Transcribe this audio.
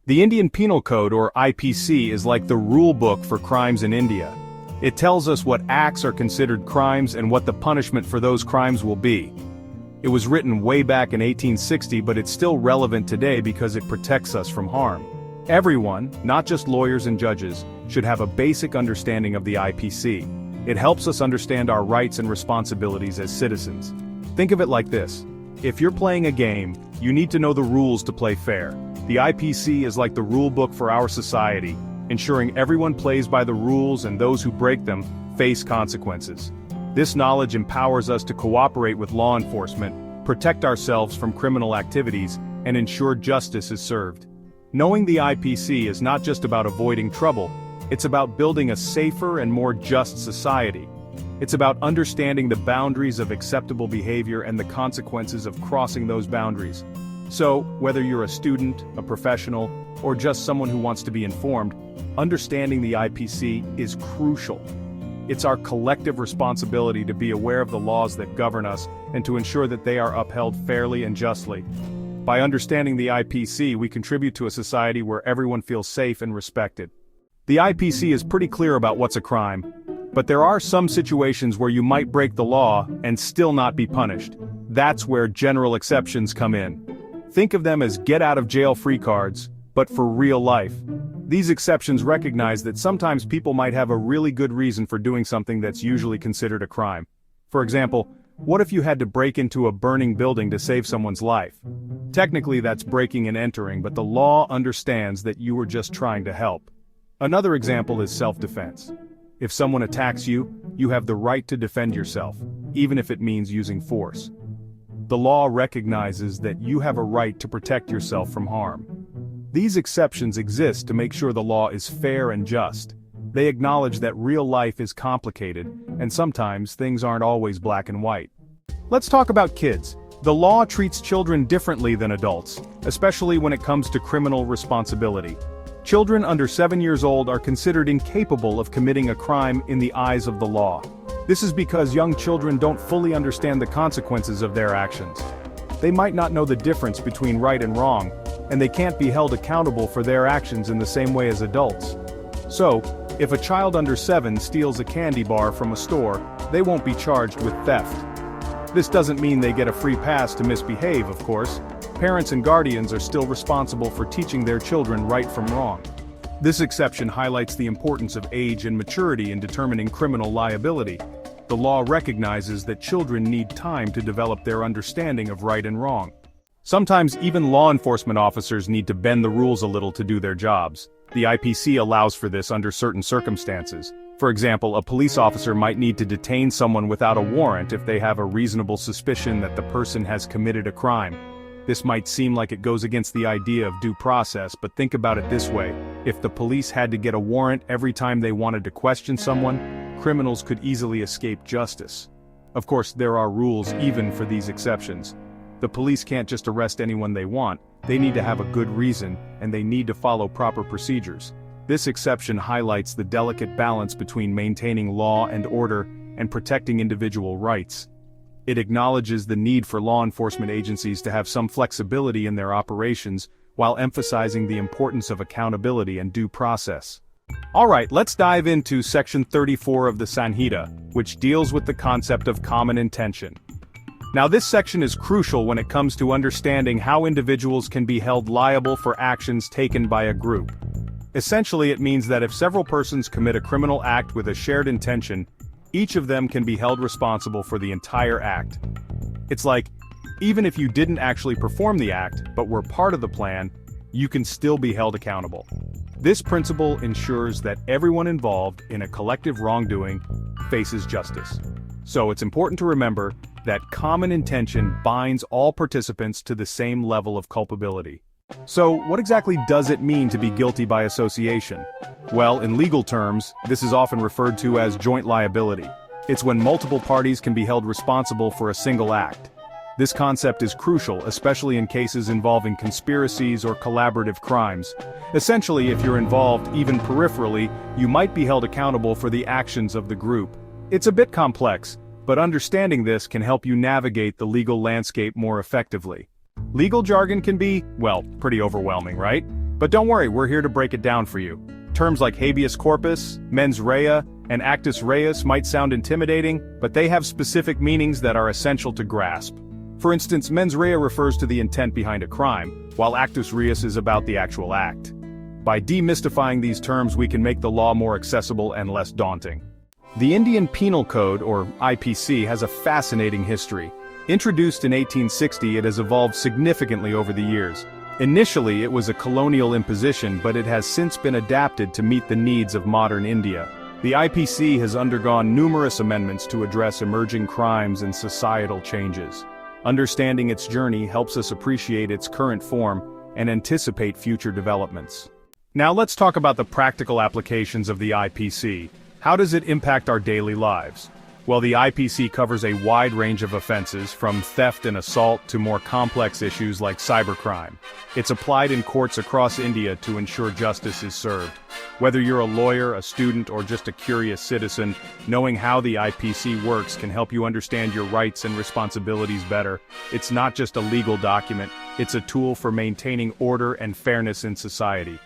The Indian Penal Code, or IPC, is like the rule book for crimes in India. It tells us what acts are considered crimes and what the punishment for those crimes will be. It was written way back in 1860, but it's still relevant today because it protects us from harm. Everyone, not just lawyers and judges, should have a basic understanding of the IPC. It helps us understand our rights and responsibilities as citizens. Think of it like this. If you're playing a game, you need to know the rules to play fair. The IPC is like the rule book for our society, ensuring everyone plays by the rules and those who break them face consequences. This knowledge empowers us to cooperate with law enforcement, protect ourselves from criminal activities, and ensure justice is served. Knowing the IPC is not just about avoiding trouble, it's about building a safer and more just society. It's about understanding the boundaries of acceptable behavior and the consequences of crossing those boundaries. So, whether you're a student, a professional, or just someone who wants to be informed, understanding the IPC is crucial. It's our collective responsibility to be aware of the laws that govern us and to ensure that they are upheld fairly and justly. By understanding the IPC, we contribute to a society where everyone feels safe and respected. The IPC is pretty clear about what's a crime, but there are some situations where you might break the law and still not be punished. That's where general exceptions come in. Think of them as get-out-of-jail-free cards, but for real life. These exceptions recognize that sometimes people might have a really good reason for doing something that's usually considered a crime. For example, what if you had to break into a burning building to save someone's life? Technically that's breaking and entering, but the law understands that you were just trying to help. Another example is self-defense. If someone attacks you, you have the right to defend yourself, even if it means using force. The law recognizes that you have a right to protect yourself from harm. These exceptions exist to make sure the law is fair and just. They acknowledge that real life is complicated, and sometimes things aren't always black and white. Let's talk about kids. The law treats children differently than adults, especially when it comes to criminal responsibility. Children under 7 years old are considered incapable of committing a crime in the eyes of the law. This is because young children don't fully understand the consequences of their actions. They might not know the difference between right and wrong, and they can't be held accountable for their actions in the same way as adults. So, if a child under 7 steals a candy bar from a store, they won't be charged with theft. This doesn't mean they get a free pass to misbehave, of course. Parents and guardians are still responsible for teaching their children right from wrong. This exception highlights the importance of age and maturity in determining criminal liability. The law recognizes that children need time to develop their understanding of right and wrong. Sometimes even law enforcement officers need to bend the rules a little to do their jobs. The IPC allows for this under certain circumstances. For example, a police officer might need to detain someone without a warrant if they have a reasonable suspicion that the person has committed a crime. This might seem like it goes against the idea of due process, but think about it this way. If the police had to get a warrant every time they wanted to question someone, criminals could easily escape justice. Of course, there are rules even for these exceptions. The police can't just arrest anyone they want, they need to have a good reason, and they need to follow proper procedures. This exception highlights the delicate balance between maintaining law and order and protecting individual rights. It acknowledges the need for law enforcement agencies to have some flexibility in their operations, while emphasizing the importance of accountability and due process. Alright, let's dive into Section 34 of the Sanhita, which deals with the concept of common intention. Now this section is crucial when it comes to understanding how individuals can be held liable for actions taken by a group. Essentially, it means that if several persons commit a criminal act with a shared intention, each of them can be held responsible for the entire act. It's like, even if you didn't actually perform the act, but were part of the plan, you can still be held accountable. This principle ensures that everyone involved in a collective wrongdoing faces justice. So it's important to remember that common intention binds all participants to the same level of culpability. So, what exactly does it mean to be guilty by association? Well, in legal terms, this is often referred to as joint liability. It's when multiple parties can be held responsible for a single act. This concept is crucial, especially in cases involving conspiracies or collaborative crimes. Essentially, if you're involved, even peripherally, you might be held accountable for the actions of the group. It's a bit complex, but understanding this can help you navigate the legal landscape more effectively. Legal jargon can be, well, pretty overwhelming, right? But don't worry, we're here to break it down for you. Terms like habeas corpus, mens rea, and actus reus might sound intimidating, but they have specific meanings that are essential to grasp. For instance, mens rea refers to the intent behind a crime, while actus reus is about the actual act. By demystifying these terms, we can make the law more accessible and less daunting. The Indian Penal Code, or IPC, has a fascinating history. Introduced in 1860, it has evolved significantly over the years. Initially, it was a colonial imposition, but it has since been adapted to meet the needs of modern India. The IPC has undergone numerous amendments to address emerging crimes and societal changes. Understanding its journey helps us appreciate its current form and anticipate future developments. Now let's talk about the practical applications of the IPC. How does it impact our daily lives? Well, the IPC covers a wide range of offenses, from theft and assault to more complex issues like cybercrime. It's applied in courts across India to ensure justice is served. Whether you're a lawyer, a student, or just a curious citizen, knowing how the IPC works can help you understand your rights and responsibilities better. It's not just a legal document, it's a tool for maintaining order and fairness in society.